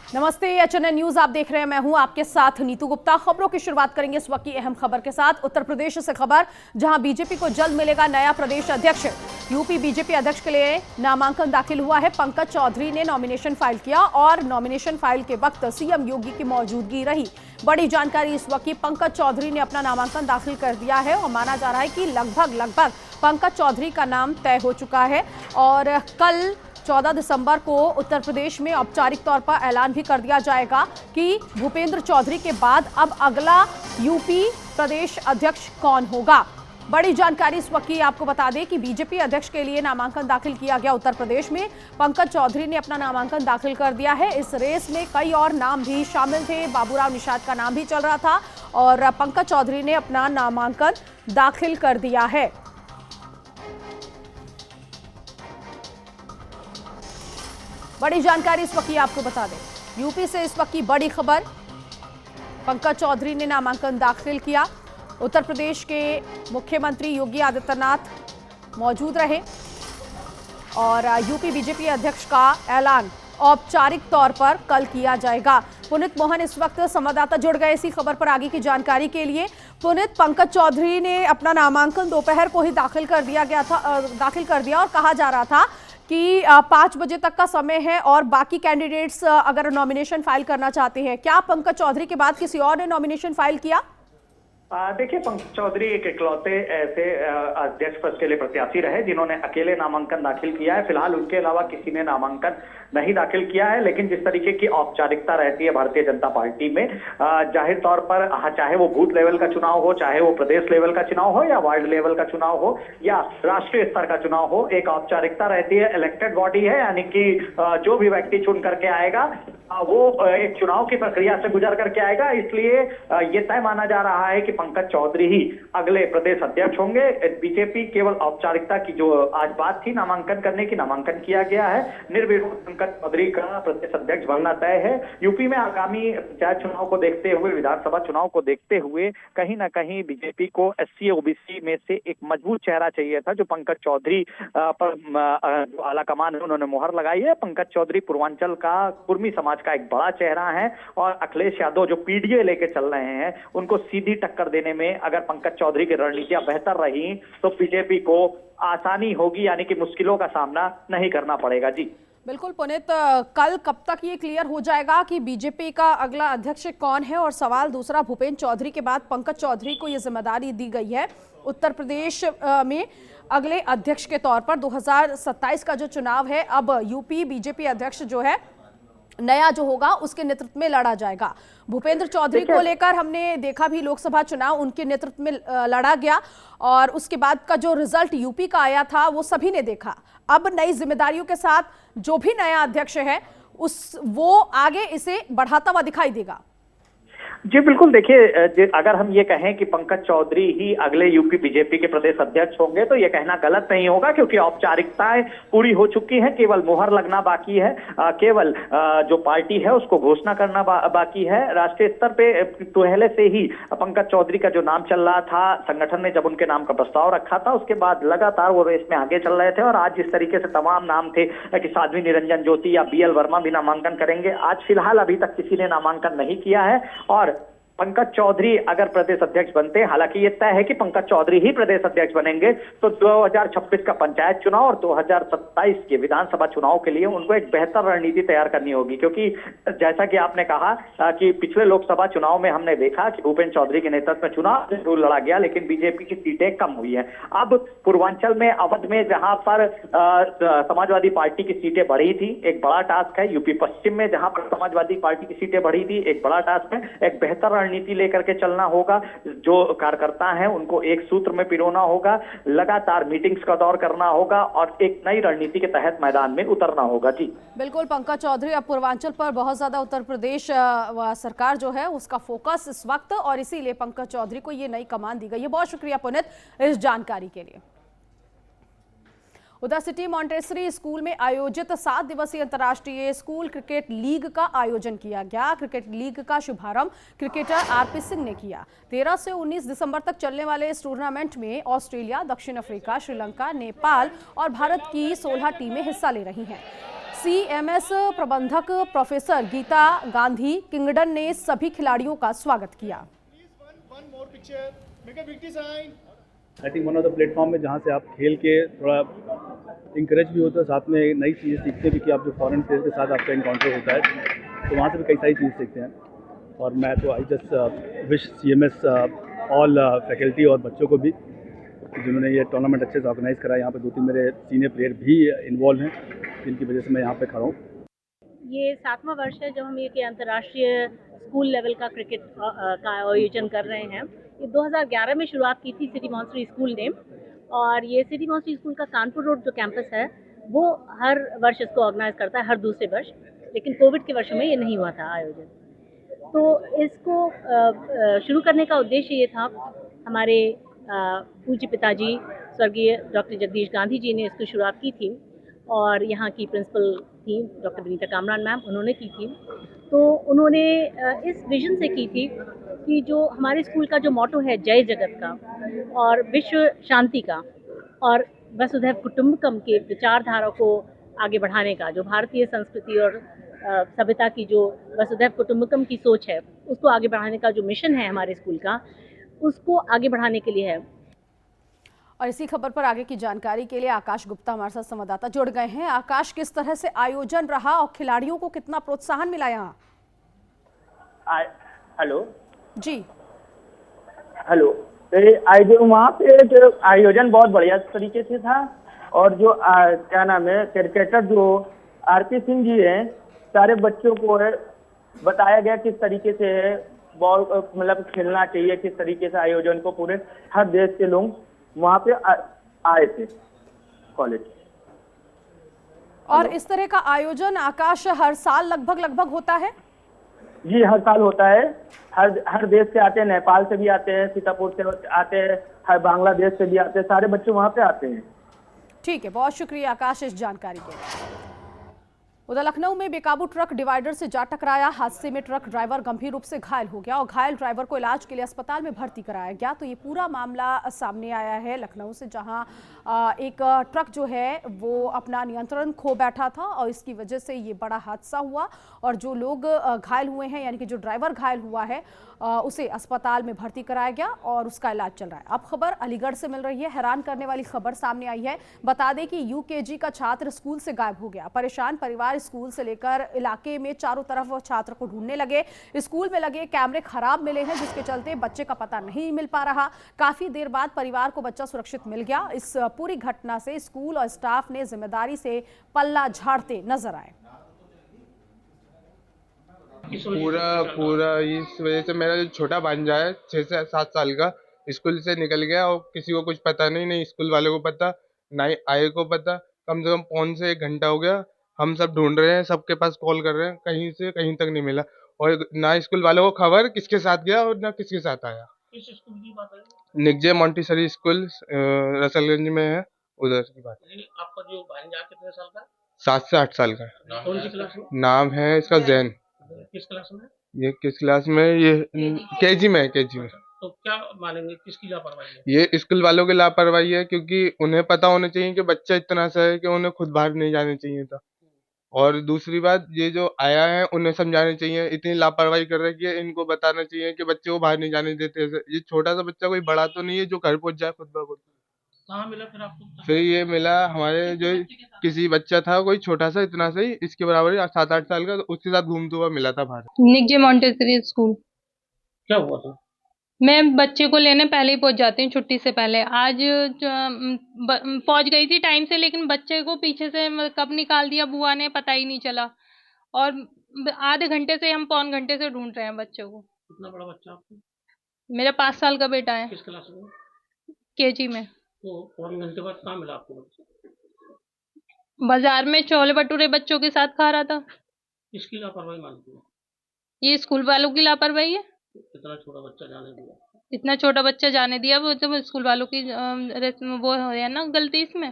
नमस्ते, HNN news आप देख रहे हैं। मैं हूं आपके साथ नीतू गुप्ता। खबरों की शुरुआत करेंगे इस वक्त की अहम खबर के साथ। उत्तर प्रदेश से खबर, जहां बीजेपी को जल्द मिलेगा नया प्रदेश अध्यक्ष। यूपी बीजेपी अध्यक्ष के लिए नामांकन दाखिल हुआ है। पंकज चौधरी ने नॉमिनेशन फाइल किया और नॉमिनेशन फाइल के वक्त सीएम योगी की मौजूदगी रही। बड़ी जानकारी इस वक्त की, पंकज चौधरी ने अपना नामांकन दाखिल कर दिया है और माना जा रहा है कि लगभग पंकज चौधरी का नाम तय हो चुका है। और कल 14 दिसंबर को उत्तर प्रदेश में औपचारिक तौर पर ऐलान भी कर दिया जाएगा कि भूपेंद्र चौधरी के बाद अब अगला यूपी प्रदेश अध्यक्ष कौन होगा। बड़ी जानकारी इस वक्त की आपको बता दें कि बीजेपी अध्यक्ष के लिए नामांकन दाखिल किया गया उत्तर प्रदेश में। पंकज चौधरी ने अपना नामांकन दाखिल कर दिया है। इस रेस में कई और नाम भी शामिल थे। बाबूराव निषाद का नाम भी चल रहा था और पंकज चौधरी ने अपना नामांकन दाखिल कर दिया है। बड़ी जानकारी इस वक्त आपको बता दें, यूपी से इस वक्त की बड़ी खबर, पंकज चौधरी ने नामांकन दाखिल किया। उत्तर प्रदेश के मुख्यमंत्री योगी आदित्यनाथ मौजूद रहे और यूपी बीजेपी अध्यक्ष का ऐलान औपचारिक तौर पर कल किया जाएगा। पुनीत मोहन इस वक्त संवाददाता जुड़ गए इसी खबर पर आगे की जानकारी के लिए। पुनीत, पंकज चौधरी ने अपना नामांकन दोपहर को ही दाखिल कर दिया और कहा जा रहा था कि 5 बजे तक का समय है और बाकी कैंडिडेट्स अगर नॉमिनेशन फाइल करना चाहते हैं। क्या पंकज चौधरी के बाद किसी और ने नॉमिनेशन फाइल किया? देखिए, पंकज चौधरी एक इकलौते ऐसे अध्यक्ष पद के लिए प्रत्याशी रहे जिन्होंने अकेले नामांकन दाखिल किया है। फिलहाल उनके अलावा किसी ने नामांकन नहीं दाखिल किया है, लेकिन जिस तरीके की औपचारिकता रहती है भारतीय जनता पार्टी में, जाहिर तौर पर चाहे वो बूथ लेवल का चुनाव हो, चाहे वो प्रदेश लेवल का चुनाव हो या वार्ड लेवल का चुनाव हो या राष्ट्रीय स्तर का चुनाव हो, एक औपचारिकता रहती है। इलेक्टेड बॉडी है, यानी कि जो भी व्यक्ति चुन करके आएगा वो एक चुनाव की प्रक्रिया से गुजर करके आएगा। इसलिए ये तय माना जा रहा है कि पंकज चौधरी ही अगले प्रदेश अध्यक्ष होंगे। बीजेपी केवल औपचारिकता की जो आज बात थी नामांकन करने की, नामांकन किया गया है। निर्विरोध पंकज चौधरी का प्रदेश अध्यक्ष बनना तय है। यूपी में आगामी पंचायत चुनाव को देखते हुए, विधानसभा चुनाव को देखते हुए कहीं ना कहीं बीजेपी को एससी ओबीसी में से एक मजबूत चेहरा चाहिए था, जो पंकज चौधरी पर आला कमान है उन्होंने मुहर लगाई है। पंकज चौधरी पूर्वांचल का कुर्मी समाज का एक बड़ा चेहरा है और अखिलेश यादव जो पीडीए लेके चल रहे हैं उनको सीधी टक्कर देने में अगर पंकज चौधरी की रणनीतियां बेहतर रही तो बीजेपी को आसानी होगी, यानी कि मुश्किलों का सामना नहीं करना पड़ेगा। जी बिल्कुल पुनीत, कल कब तक ये क्लियर हो जाएगा कि बीजेपी का अगला अध्यक्ष कौन है? और सवाल दूसरा, भूपेंद्र चौधरी के बाद पंकज चौधरी को ये जिम्मेदारी दी गई है उत्तर प्रदेश में अगले अध्यक्ष के तौर पर। 2027 का जो चुनाव है अब यूपी बीजेपी अध्यक्ष जो है नया जो होगा उसके नेतृत्व में लड़ा जाएगा। भूपेंद्र चौधरी को लेकर हमने देखा भी लोकसभा चुनाव उनके नेतृत्व में लड़ा गया और उसके बाद का जो रिजल्ट यूपी का आया था वो सभी ने देखा। अब नई जिम्मेदारियों के साथ जो भी नया अध्यक्ष है वो आगे इसे बढ़ाता हुआ दिखाई देगा। जी बिल्कुल, देखिए अगर हम ये कहें कि पंकज चौधरी ही अगले यूपी बीजेपी के प्रदेश अध्यक्ष होंगे तो ये कहना गलत नहीं होगा, क्योंकि औपचारिकताएं पूरी हो चुकी हैं। केवल मुहर लगना बाकी है, केवल जो पार्टी है उसको घोषणा करना बाकी है। राष्ट्रीय स्तर पे पहले से ही पंकज चौधरी का जो नाम चल रहा था, संगठन ने जब उनके नाम का प्रस्ताव रखा था उसके बाद लगातार वो रेस में आगे चल रहे थे और आज जिस तरीके से तमाम नाम थे कि साध्वी निरंजन ज्योति या बीएल वर्मा भी नामांकन करेंगे, आज फिलहाल अभी तक किसी ने नामांकन नहीं किया है। और पंकज चौधरी अगर प्रदेश अध्यक्ष बनते, हालांकि ये तय है कि पंकज चौधरी ही प्रदेश अध्यक्ष बनेंगे, तो 2026 का पंचायत चुनाव और 2027 के विधानसभा चुनाव के लिए उनको एक बेहतर रणनीति तैयार करनी होगी। क्योंकि जैसा कि आपने कहा कि पिछले लोकसभा चुनाव में हमने देखा कि भूपेंद्र चौधरी के नेतृत्व में चुनाव जरूर लड़ा गया, लेकिन बीजेपी की सीटें कम हुई है। अब पूर्वांचल में, अवध में, जहां पर समाजवादी पार्टी की सीटें बढ़ी थी, एक बड़ा टास्क है। यूपी पश्चिम में जहां पर समाजवादी पार्टी की सीटें बढ़ी थी, एक बड़ा टास्क है। एक बेहतर रणनीति लेकर के चलना होगा। जो कार्यकर्ता हैं उनको एक सूत्र में पिरोना होगा, लगातार मीटिंग्स का दौर करना होगा और एक नई रणनीति के तहत मैदान में उतरना होगा। जी बिल्कुल, पंकज चौधरी अब पूर्वांचल पर बहुत ज्यादा उत्तर प्रदेश सरकार जो है उसका फोकस इस वक्त, और इसीलिए पंकज चौधरी को ये नई कमान दी गई है। बहुत शुक्रिया पुनीत इस जानकारी के लिए। उधर सिटी मॉन्टेसरी स्कूल में आयोजित 7 दिवसीय अंतर्राष्ट्रीय स्कूल क्रिकेट लीग का आयोजन किया गया। क्रिकेट लीग का शुभारंभ क्रिकेटर आरपी सिंह ने किया। 13 से 19 दिसंबर तक चलने वाले इस टूर्नामेंट में ऑस्ट्रेलिया, दक्षिण अफ्रीका, श्रीलंका, नेपाल और भारत की 16 टीमें हिस्सा ले रही हैं। सीएमएस प्रबंधक प्रोफेसर गीता गांधी किंगडन ने सभी खिलाड़ियों का स्वागत किया। I think one of the platform में जहाँ से आप खेल के थोड़ा इंकरेज भी होता है, साथ में नई चीज़ें सीखते हैं, क्योंकि आप जो फॉरेन प्लेयर्स के साथ आपका इनकाउंटर होता है तो वहाँ से भी कई सारी चीज़ें सीखते हैं। और मैं तो I just wish CMS all faculty और बच्चों को भी, जिन्होंने ये टूर्नामेंट अच्छे से ऑर्गेनाइज करा। यहाँ पे 2-3 मेरे सीनियर प्लेयर भी इन्वॉल्व हैं, जिनकी वजह से मैं यहाँ पे खड़ा हूँ। ये 7वां वर्ष है जब हम ये अंतर्राष्ट्रीय स्कूल लेवल का क्रिकेट का आयोजन कर रहे हैं। ये 2011 में शुरुआत की थी सिटी मॉन्स्ट्री स्कूल ने, और ये सिटी मॉन्स्ट्री स्कूल का कानपुर रोड जो कैंपस है वो हर वर्ष इसको ऑर्गेनाइज करता है, हर दूसरे वर्ष। लेकिन कोविड के वर्षों में ये नहीं हुआ था आयोजन। तो इसको शुरू करने का उद्देश्य ये था, हमारे पूज्य पिताजी स्वर्गीय डॉक्टर जगदीश गांधी जी ने इसकी शुरुआत की थी, और यहाँ की प्रिंसिपल थी डॉक्टर विनीता कामरान मैम, उन्होंने की थी। तो उन्होंने इस विजन से की थी कि जो हमारे स्कूल का जो मोटो है जय जगत का और विश्व शांति का और वसुधैव कुटुंबकम के विचारधारा को आगे बढ़ाने का, जो भारतीय संस्कृति और सभ्यता की जो वसुधैव कुटुंबकम की सोच है उसको आगे बढ़ाने का जो मिशन है हमारे स्कूल का, उसको आगे बढ़ाने के लिए है। और इसी खबर पर आगे की जानकारी के लिए आकाश गुप्ता हमारे साथ संवाददाता जुड़ गए हैं। आकाश, किस तरह से आयोजन रहा और खिलाड़ियों को कितना प्रोत्साहन मिला यहाँ? हेलो जी, हेलो। तो वहाँ पे जो आयोजन बहुत बढ़िया तरीके से था, और जो क्या नाम है, क्रिकेटर जो आरपी सिंह जी हैं, सारे बच्चों को बताया गया किस तरीके से बॉल मतलब खेलना चाहिए, किस तरीके से आयोजन को पूरे हर देश के लोग वहाँ पे आए थे कॉलेज। और इस तरह का आयोजन आकाश हर साल लगभग होता है? जी, हर साल होता है। हर देश से आते हैं, नेपाल से भी आते हैं, सीतापुर से आते हैं, हर बांग्लादेश से भी आते हैं, सारे बच्चे वहाँ पे आते हैं। ठीक है, बहुत शुक्रिया आकाश इस जानकारी के लिए। उधर लखनऊ में बेकाबू ट्रक डिवाइडर से जा टकराया। हादसे में ट्रक ड्राइवर गंभीर रूप से घायल हो गया और घायल ड्राइवर को इलाज के लिए अस्पताल में भर्ती कराया गया। तो ये पूरा मामला सामने आया है लखनऊ से, जहां एक ट्रक जो है वो अपना नियंत्रण खो बैठा था और इसकी वजह से ये बड़ा हादसा हुआ। और जो लोग घायल हुए हैं, यानी कि जो ड्राइवर घायल हुआ है, उसे अस्पताल में भर्ती कराया गया और उसका इलाज चल रहा है। अब खबर अलीगढ़ से मिल रही है। हैरान करने वाली खबर सामने आई है। बता दें कि यूकेजी का छात्र स्कूल से गायब हो गया। परेशान परिवार स्कूल से लेकर इलाके में चारों तरफ छात्र को ढूंढने लगे। स्कूल में लगे कैमरे खराब मिले हैं, जिसके चलते बच्चे का पता नहीं मिल पा रहा। काफी देर बाद परिवार को बच्चा सुरक्षित मिल गया। इस पूरी घटना से स्कूल और स्टाफ ने जिम्मेदारी से पल्ला झाड़ते नजर आए। पूरा इस वजह से मेरा जो छोटा भांजा है 6 से 7 साल का, स्कूल से निकल गया और किसी को कुछ पता नहीं स्कूल वालों को पता, ना ही आए को पता। कम से कम पौन से 1 घंटा हो गया, हम सब ढूंढ रहे हैं, सबके पास कॉल कर रहे हैं, कहीं से कहीं तक नहीं मिला। और ना स्कूल वालों को खबर किसके साथ गया और ना किसके साथ आया। किस स्कूल की बात है? निकजे मॉन्टेसरी स्कूल रसलगंज में है, उधर की बात। आपका जो भांजा कितने साल का? 7 से 8 साल का। कौन सी क्लास में? नाम है इसका जैन। किस क्लास में? ये किस क्लास में? ये केजी में। तो क्या मानेंगे, किसकी लापरवाही है? ये स्कूल वालों की लापरवाही है, क्योंकि उन्हें पता होना चाहिए कि बच्चा इतना सा है कि उन्हें खुद बाहर नहीं जाना चाहिए था। और दूसरी बात, ये जो आया है उन्हें समझाना चाहिए। इतनी लापरवाही कर रहे हैं कि इनको बताना चाहिए कि बच्चे को बाहर नहीं जाने देते। ये छोटा सा बच्चा कोई बड़ा तो नहीं है जो घर पहुंच जाए खुद ब खुद। कहाँ मिला फिर आपको? फिर ये मिला हमारे जो किसी बच्चा था, कोई छोटा सा, इतना सा ही, इसके बराबर 7-8 साल का, उसके साथ घूमते हुआ मिला था बाहर। निकजे मॉन्टेसरी स्कूल। क्या हुआ था? मैं बच्चे को लेने पहले ही पहुंच जाती हूँ छुट्टी से पहले। आज पहुंच गई थी टाइम से, लेकिन बच्चे को पीछे से कब निकाल दिया बुआ ने पता ही नहीं चला। और आधे घंटे से, हम पौन घंटे से ढूंढ रहे हैं बच्चे को। कितना बड़ा बच्चा आपको? मेरा 5 साल का बेटा है, किस क्लास में? केजी में। तो पौन घंटे बाद कहाँ मिला आपको बच्चा? बाजार में छोले भटूरे बच्चों के साथ खा रहा था। किसकी लापरवाही मानती है? ये स्कूल वालों की लापरवाही है। इतना छोटा बच्चा जाने दिया? इतना छोटा बच्चा जाने दिया, वो तो स्कूल वालों की वो है ना गलती इसमें।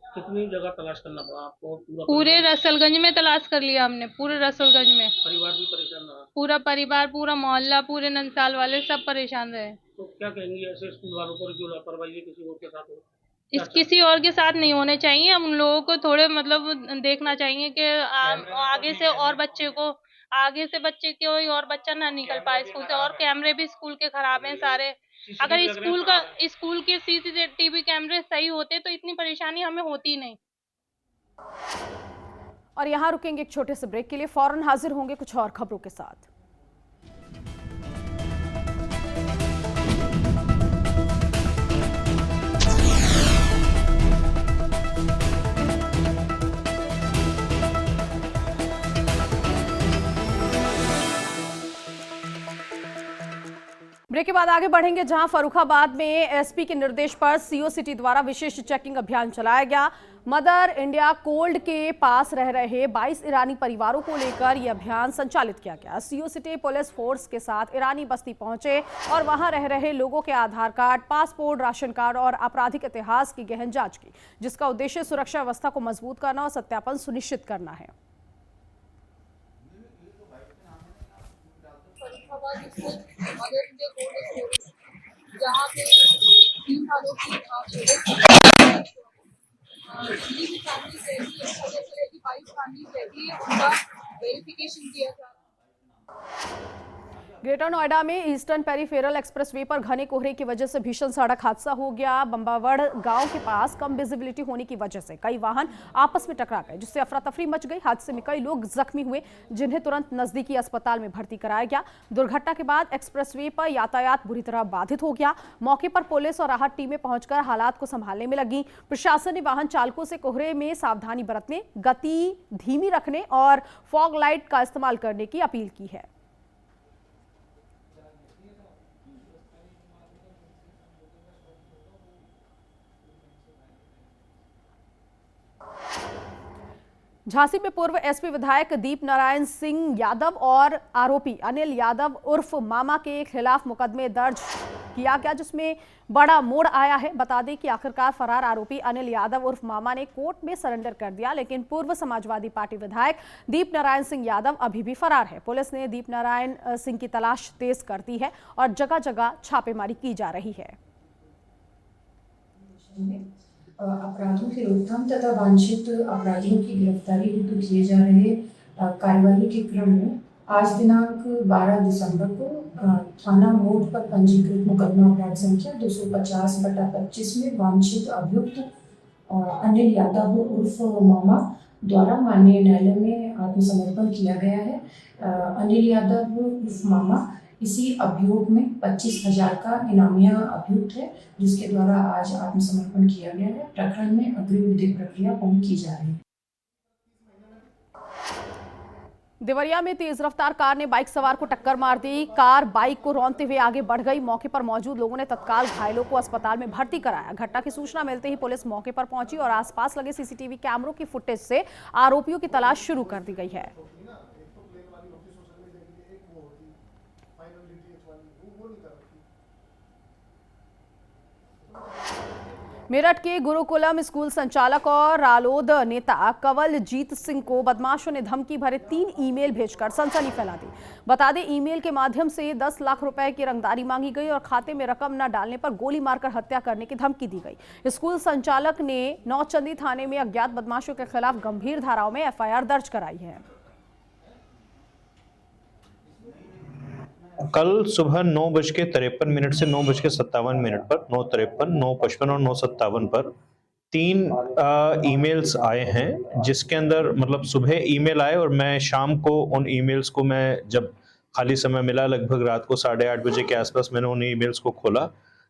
कितनी जगह तलाश करना पड़ा आपको? पूरे रसलगंज में तलाश कर लिया हमने, पूरे रसलगंज में। परिवार भी परेशान रहा? पूरा परिवार, पूरा मोहल्ला, पूरे नंसाल वाले सब परेशान रहे। तो क्या कहेंगे ऐसे स्कूल वालों पर जो लापरवाही है किसी और के साथ हो? किसी और के साथ नहीं होने चाहिए। हम लोगों को थोड़े मतलब देखना चाहिए कि आगे से और बच्चे कोई और बच्चा ना निकल पाए स्कूल से। और कैमरे भी स्कूल के खराब हैं सारे। अगर स्कूल के सीसीटीवी कैमरे सही होते तो इतनी परेशानी हमें होती नहीं। और यहाँ रुकेंगे एक छोटे से ब्रेक के लिए, फौरन हाजिर होंगे कुछ और खबरों के साथ। ब्रेक के बाद आगे बढ़ेंगे, जहां फर्रुखाबाद में एसपी के निर्देश पर सीओ सिटी द्वारा विशेष चेकिंग अभियान चलाया गया। मदर इंडिया कोल्ड के पास रह रहे 22 ईरानी परिवारों को लेकर यह अभियान संचालित किया गया। सीओ सिटी पुलिस फोर्स के साथ ईरानी बस्ती पहुंचे और वहां रह रहे लोगों के आधार कार्ड, पासपोर्ट, राशन कार्ड और आपराधिक इतिहास की गहन जांच की, जिसका उद्देश्य सुरक्षा व्यवस्था को मजबूत करना और सत्यापन सुनिश्चित करना है। जहाँ पे 3 सालों की फैमिली रहती है, 22 फैमिली रहती है, उनका वेरिफिकेशन किया जा रहा है। ग्रेटर नोएडा में ईस्टर्न पेरीफेरल एक्सप्रेसवे पर घने कोहरे की वजह से भीषण सड़क हादसा हो गया। बम्बावड़ गांव के पास कम विजिबिलिटी होने की वजह से कई वाहन आपस में टकरा गए, जिससे अफरा तफरी मच गई। हादसे में कई लोग जख्मी हुए, जिन्हें तुरंत नजदीकी अस्पताल में भर्ती कराया गया। दुर्घटना के बाद एक्सप्रेसवे पर यातायात बुरी तरह बाधित हो गया। मौके पर पुलिस और राहत टीमें पहुंचकर हालात को संभालने में लगी। प्रशासन ने वाहन चालकों से कोहरे में सावधानी बरतने, गति धीमी रखने और फॉग लाइट का इस्तेमाल करने की अपील की है। झांसी में पूर्व एसपी विधायक दीप नारायण सिंह यादव और आरोपी अनिल यादव उर्फ मामा के खिलाफ मुकदमे दर्ज किया गया, जिसमें बड़ा मोड़ आया है। बता दें कि आखिरकार फरार आरोपी अनिल यादव उर्फ मामा ने कोर्ट में सरेंडर कर दिया, लेकिन पूर्व समाजवादी पार्टी विधायक दीप नारायण सिंह यादव अभी भी फरार है। पुलिस ने दीप नारायण सिंह की तलाश तेज कर दी है और जगह जगह छापेमारी की जा रही है। अपराधों की रोकथाम तथा वांछित अपराधियों की गिरफ्तारी हेतु किए जा रहे कार्यवाही के क्रम में आज दिनांक 12 दिसंबर को थाना मोड़ पर पंजीकृत मुकदमा अपराध संख्या 250/25 में वांछित अभियुक्त अनिल यादव उर्फ मामा द्वारा माननीय न्यायालय में आत्मसमर्पण किया गया है। अनिल यादव उर्फ मामा इसी अभियोग में 25,000 का इनामिया अभियुक्त है, जिसके द्वारा आज आत्मसमर्पण किया गया है। प्रकरण में अग्रिम विधिक प्रक्रिया पूर्ण की जा रही है। देवरिया में तेज रफ्तार कार ने बाइक सवार को टक्कर मार दी। कार बाइक को रौंदते हुए आगे बढ़ गई। मौके पर मौजूद लोगों ने तत्काल घायलों को अस्पताल में भर्ती कराया। घटना की सूचना मिलते ही पुलिस मौके पर पहुंची और आसपास लगे सीसीटीवी कैमरों की फुटेज से आरोपियों की तलाश शुरू कर दी गई है। मेरठ के गुरुकुलम स्कूल संचालक और रालोद नेता कंवलजीत सिंह को बदमाशों ने धमकी भरे 3 ईमेल भेजकर सनसनी फैला दी। बता दें, ईमेल के माध्यम से 10 लाख रुपए की रंगदारी मांगी गई और खाते में रकम न डालने पर गोली मारकर हत्या करने की धमकी दी गई। स्कूल संचालक ने नौचंदी थाने में अज्ञात बदमाशों के खिलाफ गंभीर धाराओं में FIR दर्ज कराई है। कल सुबह 9:53 से 9:57 पर 9:53, 9:55 और 9:57 पर 3 ईमेल्स आए हैं, जिसके अंदर मतलब सुबह ईमेल आए और मैं शाम को उन ईमेल्स को मैं जब खाली समय मिला लगभग रात को 8:30 बजे के आसपास मैंने उन ईमेल्स को खोला,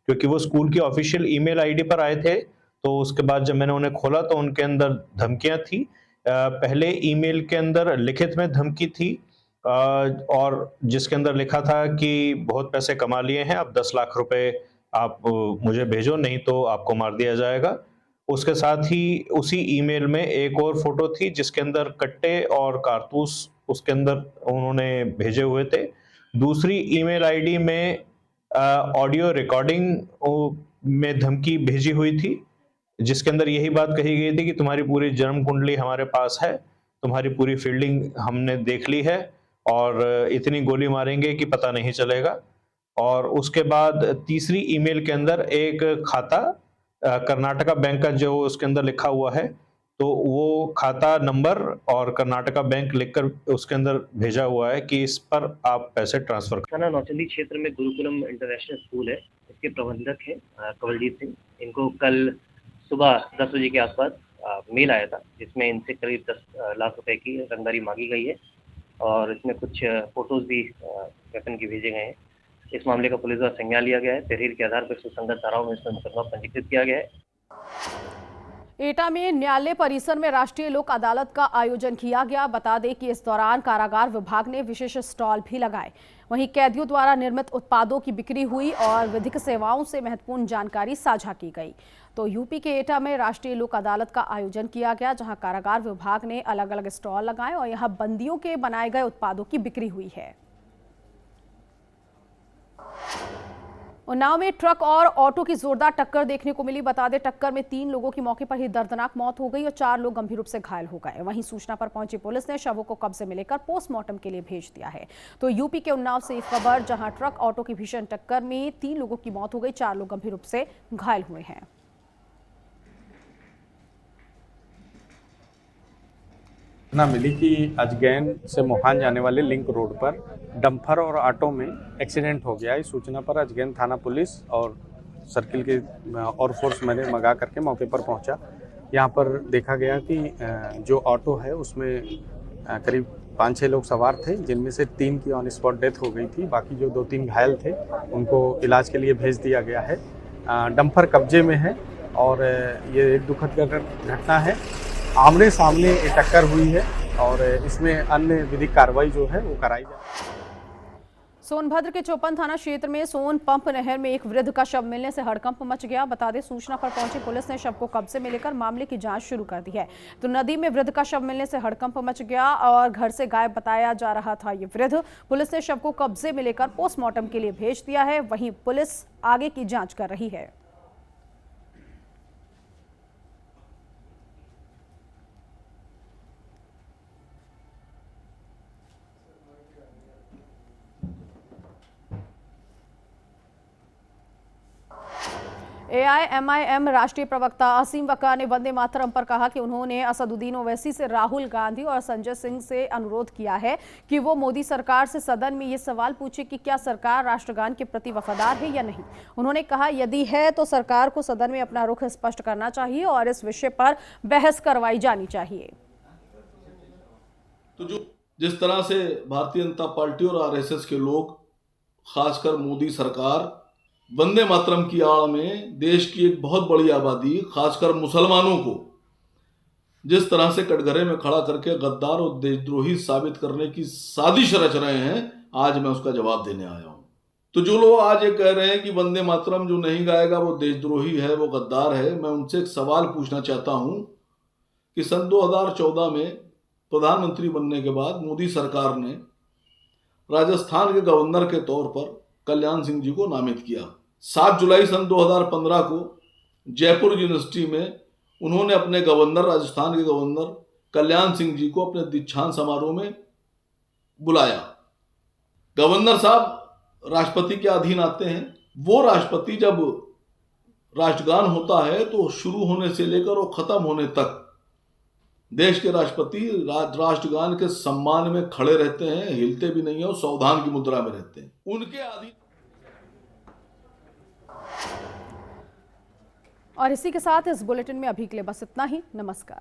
क्योंकि वो स्कूल की ऑफिशियल ईमेल आईडी पर आए थे। तो उसके बाद जब मैंने उन्हें खोला तो उनके अंदर धमकियां थी। पहले ईमेल के अंदर लिखित में धमकी थी और जिसके अंदर लिखा था कि बहुत पैसे कमा लिए हैं, अब 10 लाख रुपए आप मुझे भेजो, नहीं तो आपको मार दिया जाएगा। उसके साथ ही उसी ईमेल में एक और फोटो थी जिसके अंदर कट्टे और कारतूस उसके अंदर उन्होंने भेजे हुए थे। दूसरी ईमेल आईडी में ऑडियो रिकॉर्डिंग में धमकी भेजी हुई थी, जिसके अंदर यही बात कही गई थी कि तुम्हारी पूरी जन्म कुंडली हमारे पास है, तुम्हारी पूरी फील्डिंग हमने देख ली है और इतनी गोली मारेंगे कि पता नहीं चलेगा। और उसके बाद तीसरी ईमेल के अंदर एक खाता कर्नाटका बैंक का जो उसके अंदर लिखा हुआ है, तो वो खाता नंबर और कर्नाटका बैंक लिखकर उसके अंदर भेजा हुआ है कि इस पर आप पैसे ट्रांसफर करें। थाना नौचंदी क्षेत्र में गुरुकुलम इंटरनेशनल स्कूल है, इसके प्रबंधक हैं कवलजीत सिंह। इनको कल सुबह 10 बजे के आसपास मेल आया था, जिसमें इनसे करीब 10 लाख रुपए की रंगदारी मांगी गई है और इसमें कुछ फोटोज भी वेपन के भेजे गए हैं। इस मामले का पुलिस द्वारा संज्ञान लिया गया है। तहरीर के आधार पर सुसंगत धाराओं में इसमें मुकदमा पंजीकृत किया गया है। एटा में न्यायालय परिसर में राष्ट्रीय लोक अदालत का आयोजन किया गया। बता दें कि इस दौरान कारागार विभाग ने विशेष स्टॉल भी लगाए। वहीं कैदियों द्वारा निर्मित उत्पादों की बिक्री हुई और विधिक सेवाओं से महत्वपूर्ण जानकारी साझा की गई। तो यूपी के एटा में राष्ट्रीय लोक अदालत का आयोजन किया गया, जहां कारागार विभाग ने अलग अलग स्टॉल लगाए और यहां बंदियों के बनाए गए उत्पादों की बिक्री हुई है। उन्नाव में ट्रक और ऑटो की जोरदार टक्कर देखने को मिली। बता दें, टक्कर में 3 लोगों की मौके पर ही दर्दनाक मौत हो गई और 4 लोग गंभीर रूप से घायल हो गए। वहीं सूचना पर पहुंची पुलिस ने शवों को कब्जे में लेकर पोस्टमार्टम के लिए भेज दिया है। तो यूपी के उन्नाव से एक खबर, जहां ट्रक ऑटो की भीषण टक्कर में 3 लोगों की मौत हो गई, 4 लोग गंभीर रूप से घायल हुए हैं। सूचना मिली कि अजगैन से मोहान जाने वाले लिंक रोड पर डंपर और ऑटो में एक्सीडेंट हो गया। इस सूचना पर अजगैन थाना पुलिस और सर्किल के और फोर्स मैंने मंगा करके मौके पर पहुंचा। यहां पर देखा गया कि जो ऑटो है उसमें करीब 5-6 लोग सवार थे, जिनमें से 3 की ऑन स्पॉट डेथ हो गई थी। बाकी जो 2-3 घायल थे उनको इलाज के लिए भेज दिया गया है। डंपर कब्जे में है और ये एक दुखद घटना है। आमने सामने टक्कर हुई है और इसमें अन्य विधिक कार्रवाई जो है वो कराई जाए। सोनभद्र के चौपन थाना क्षेत्र में सोन पंप नहर में एक वृद्ध का शव मिलने से हड़कंप मच गया। बता दें, सूचना पर पहुंची पुलिस ने शव को कब्जे में लेकर मामले की जांच शुरू कर दी है। तो नदी में वृद्ध का शव मिलने से हड़कंप मच गया और घर से गायब बताया जा रहा था ये वृद्ध। पुलिस ने शव को कब्जे में लेकर पोस्टमार्टम के लिए भेज दिया है। वहीं पुलिस आगे की जाँच कर रही है। AIMIM राष्ट्रीय प्रवक्ता असीम वकार ने वंदे मातरम पर कहा कि उन्होंने असदुद्दीन ओवैसी से राहुल गांधी और संजय सिंह से अनुरोध किया है कि वो मोदी सरकार से सदन में ये सवाल पूछे कि क्या सरकार राष्ट्रगान के प्रति वफादार है या नहीं। उन्होंने कहा, यदि है तो सरकार को सदन में अपना रुख स्पष्ट करना चाहिए और इस विषय पर बहस करवाई जानी चाहिए। तो जो जिस तरह से भारतीय जनता पार्टी और RSS के लोग, खासकर मोदी सरकार, वंदे मातरम की आड़ में देश की एक बहुत बड़ी आबादी, खासकर मुसलमानों को जिस तरह से कटघरे में खड़ा करके गद्दार और देशद्रोही साबित करने की साजिश रच रहे हैं, आज मैं उसका जवाब देने आया हूं। तो जो लोग आज ये कह रहे हैं कि वंदे मातरम जो नहीं गाएगा वो देशद्रोही है, वो गद्दार है, मैं उनसे एक सवाल पूछना चाहता हूं कि सन 2014 में प्रधानमंत्री बनने के बाद मोदी सरकार ने राजस्थान के गवर्नर के तौर पर कल्याण सिंह जी को नामित किया। 7 जुलाई सन 2015 को जयपुर यूनिवर्सिटी में उन्होंने अपने गवर्नर, राजस्थान के गवर्नर कल्याण सिंह जी को अपने दीक्षांत समारोह में बुलाया। गवर्नर साहब राष्ट्रपति के अधीन आते हैं। वो राष्ट्रपति जब राष्ट्रगान होता है तो शुरू होने से लेकर और खत्म होने तक देश के राष्ट्रपति राष्ट्रगान के सम्मान में खड़े रहते हैं, हिलते भी नहीं है और सावधान की मुद्रा में रहते हैं। उनके अधीन। और इसी के साथ इस बुलेटिन में अभी के लिए बस इतना ही। नमस्कार।